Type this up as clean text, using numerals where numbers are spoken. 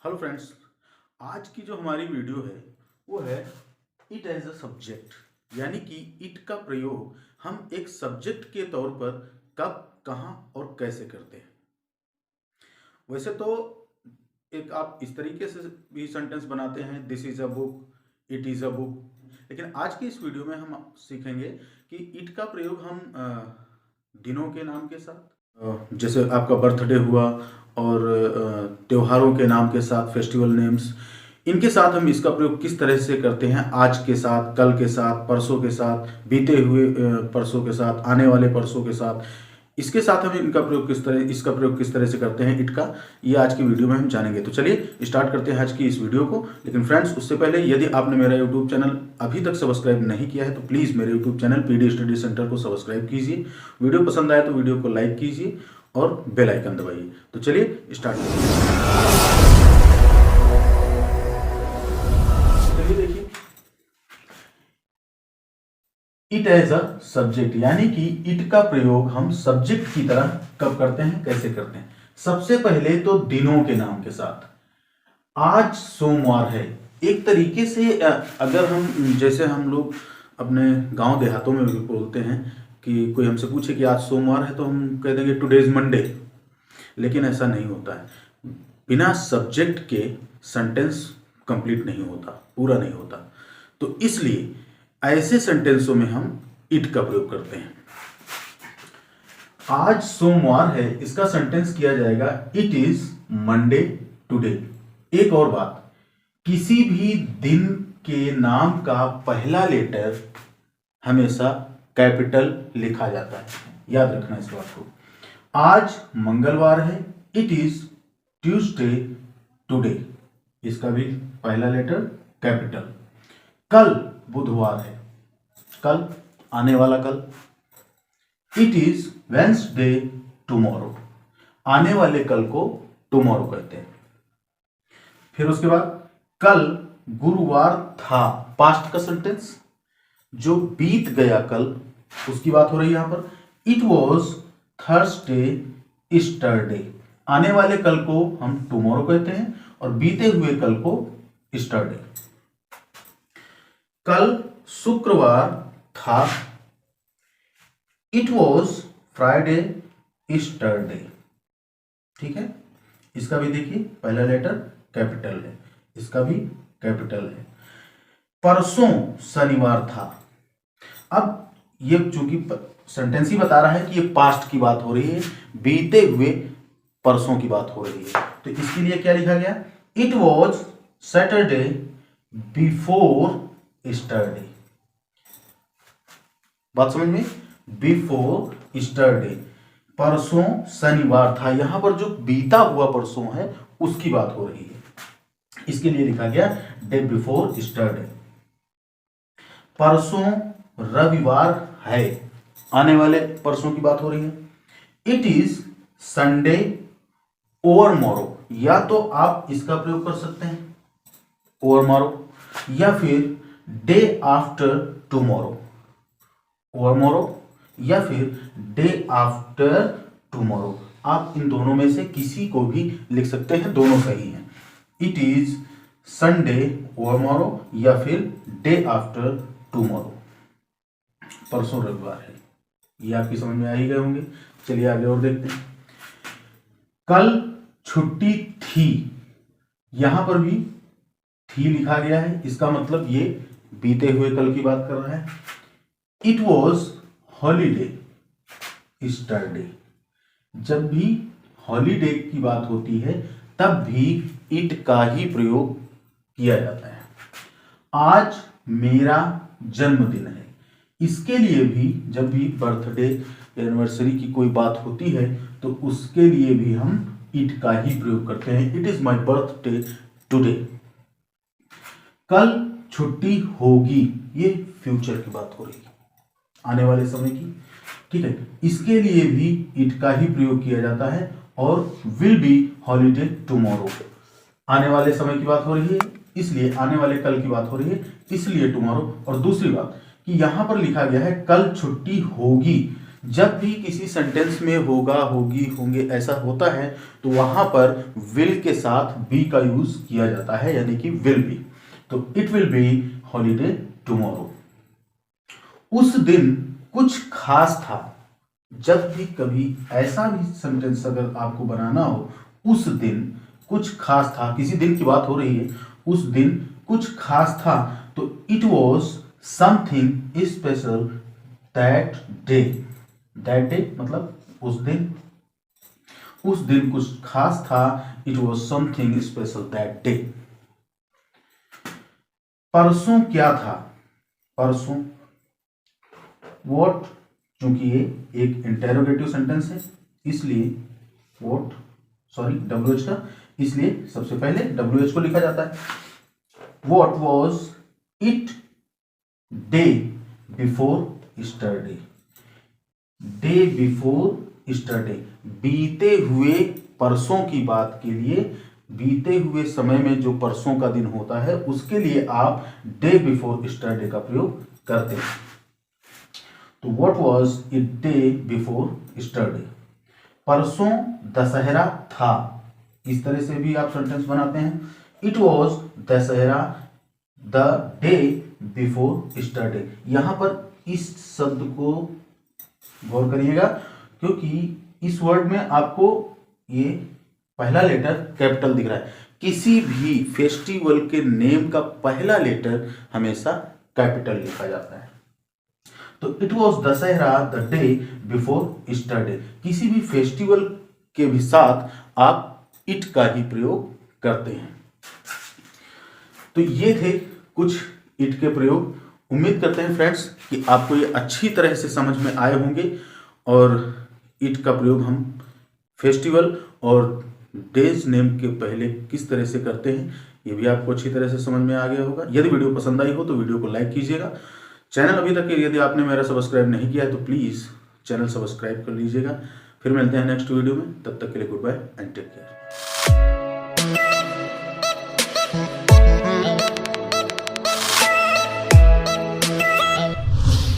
Hello friends, आज की जो हमारी वीडियो है वो है इट एज अ सब्जेक्ट, यानी कि इट का प्रयोग हम एक सब्जेक्ट के तौर पर कब, कहाँ और कैसे करते हैं। वैसे तो एक आप इस तरीके से भी सेंटेंस बनाते हैं, this is a book, it is a book. लेकिन आज की इस वीडियो में हम सीखेंगे कि इट का प्रयोग हम दिनों के नाम के साथ, जैसे आपका बर्थडे हुआ और त्योहारों के नाम के साथ, फेस्टिवल नेम्स, इनके साथ हम इसका प्रयोग किस तरह से करते हैं, आज के साथ, कल के साथ, परसों के साथ, बीते हुए परसों के साथ, आने वाले परसों के साथ, इसके साथ हम इसका प्रयोग किस तरह से करते हैं इट का, ये आज की वीडियो में हम जानेंगे। तो चलिए स्टार्ट करते हैं आज की इस वीडियो को। लेकिन फ्रेंड्स, उससे पहले यदि आपने मेरा यूट्यूब चैनल अभी तक सब्सक्राइब नहीं किया है तो प्लीज़ मेरे YouTube channel PD study centre को सब्सक्राइब कीजिए। वीडियो पसंद आए तो वीडियो को लाइक कीजिए और बेल आइकन दबाइए। तो चलिए स्टार्ट करते हैं। चलिए देखिए, इट एज अ सब्जेक्ट, यानी कि इट का प्रयोग हम सब्जेक्ट की तरह कब करते हैं, कैसे करते हैं। सबसे पहले तो दिनों के नाम के साथ। आज सोमवार है, एक तरीके से अगर हम, जैसे हम लोग अपने गांव देहातों में भी बोलते हैं कि कोई हमसे पूछे कि आज सोमवार है तो हम कह देंगे टुडे इज मंडे। लेकिन ऐसा नहीं होता है, बिना सब्जेक्ट के सेंटेंस कंप्लीट नहीं होता, पूरा नहीं होता। तो इसलिए ऐसे सेंटेंसों में हम इट का प्रयोग करते हैं। आज सोमवार है, इसका सेंटेंस किया जाएगा इट इज मंडे टुडे। एक और बात, किसी भी दिन के नाम का पहला लेटर हमेशा कैपिटल लिखा जाता है, याद रखना इस बात को। आज मंगलवार है, इट इज ट्यूसडे टुडे, इसका भी पहला लेटर कैपिटल। कल बुधवार है, कल आने वाला कल, इट इज वेंसडे टुमारो, आने वाले कल को टुमारो कहते हैं। फिर उसके बाद कल गुरुवार था, पास्ट का सेंटेंस, जो बीत गया कल उसकी बात हो रही है यहां पर। इट वॉज थर्सडे ईस्टरडे, आने वाले कल को हम टुमारो कहते हैं और बीते हुए कल को ईस्टरडे। कल शुक्रवार था, इट वॉज फ्राइडे ईस्टरडे। ठीक है, इसका भी देखिए पहला लेटर कैपिटल है, इसका भी कैपिटल है। परसों शनिवार था, अब ये चूंकि सेंटेंस ही बता रहा है कि ये पास्ट की बात हो रही है, बीते हुए परसों की बात हो रही है, तो इसके लिए क्या लिखा गया, इट वॉज सैटरडे बिफोर ईस्टरडे। बात समझ में, बिफोर ईस्टरडे, परसों शनिवार था, यहां पर जो बीता हुआ परसों है उसकी बात हो रही है, इसके लिए लिखा गया डे बिफोर ईस्टरडे। परसों रविवार है, आने वाले परसों की बात हो रही है। इट इज संडे ओवर मोरो, या तो आप इसका प्रयोग कर सकते हैं ओवर मोरो, या फिर डे आफ्टर टुमारो, ओवर मोरो या फिर डे आफ्टर टुमारो, आप इन दोनों में से किसी को भी लिख सकते हैं, दोनों सही हैं। इट इज संडे ओवर मोरो या फिर डे आफ्टर टुमारो, परसों रविवार है, ये आपकी समझ में आ ही गए होंगे। चलिए आगे और देखते हैं। कल छुट्टी थी, यहां पर भी थी लिखा गया है, इसका मतलब ये बीते हुए कल की बात कर रहा है। इट वॉज हॉलीडे ईस्टरडे, जब भी हॉलीडे की बात होती है तब भी इट का ही प्रयोग किया जाता है। आज मेरा जन्मदिन है, इसके लिए भी जब भी बर्थडे एनिवर्सरी की कोई बात होती है तो उसके लिए भी हम इट का ही प्रयोग करते हैं, it is my birthday today. कल छुट्टी होगी, ये फ्यूचर की बात हो रही है, आने वाले समय की। ठीक है, इसके लिए भी इट का ही प्रयोग किया जाता है, और विल बी हॉलीडे टुमारो, आने वाले समय की बात हो रही है इसलिए, आने वाले कल की बात हो रही है इसलिए टुमारो। और दूसरी बात कि यहां पर लिखा गया है कल छुट्टी होगी, जब भी किसी सेंटेंस में होगा, होगी, होंगे ऐसा होता है तो वहां पर विल के साथ बी का यूज किया जाता है, यानी कि विल बी। तो it will be holiday tomorrow. उस दिन कुछ खास था। जब भी कभी ऐसा भी सेंटेंस अगर आपको बनाना हो, उस दिन कुछ खास था, किसी दिन की बात हो रही है, उस दिन कुछ खास था, तो it was something special that day. That day मतलब उस दिन कुछ खास था, it was something special that day. परसों क्या था? परसों वॉट, क्योंकि ये एक इंटेरोगेटिव सेंटेंस है इसलिए वॉट, सॉरी WH का, इसलिए सबसे पहले WH को लिखा जाता है। What was it day before yesterday. Day before yesterday, बीते हुए परसों की बात के लिए, बीते हुए समय में जो परसों का दिन होता है उसके लिए आप डे बिफोर स्टरडे का प्रयोग करते हैं। तो what was it day before yesterday. परसों दशहरा था, इस तरह से भी आप सेंटेंस बनाते हैं। It was Dussehra the day before yesterday. यहां पर इस शब्द को गौर करिएगा, क्योंकि इस वर्ड में आपको ये पहला लेटर कैपिटल दिख रहा है। किसी भी फेस्टिवल के नेम का पहला लेटर हमेशा कैपिटल लिखा जाता है। तो it was Dussehra the day before yesterday. किसी भी फेस्टिवल के भी साथ आप इट का ही प्रयोग करते हैं। तो ये थे कुछ इट के प्रयोग। उम्मीद करते हैं फ्रेंड्स कि आपको ये अच्छी तरह से समझ में आए होंगे और इट का प्रयोग हम फेस्टिवल और डेज नेम के पहले किस तरह से करते हैं ये भी आपको अच्छी तरह से समझ में आ गया होगा। यदि वीडियो पसंद आई हो तो वीडियो को लाइक कीजिएगा। चैनल अभी तक यदि आपने मेरा सब्सक्राइब नहीं किया है तो प्लीज़ चैनल सब्सक्राइब कर लीजिएगा। फिर मिलते हैं नेक्स्ट वीडियो में, तब तक के लिए good bye and take care.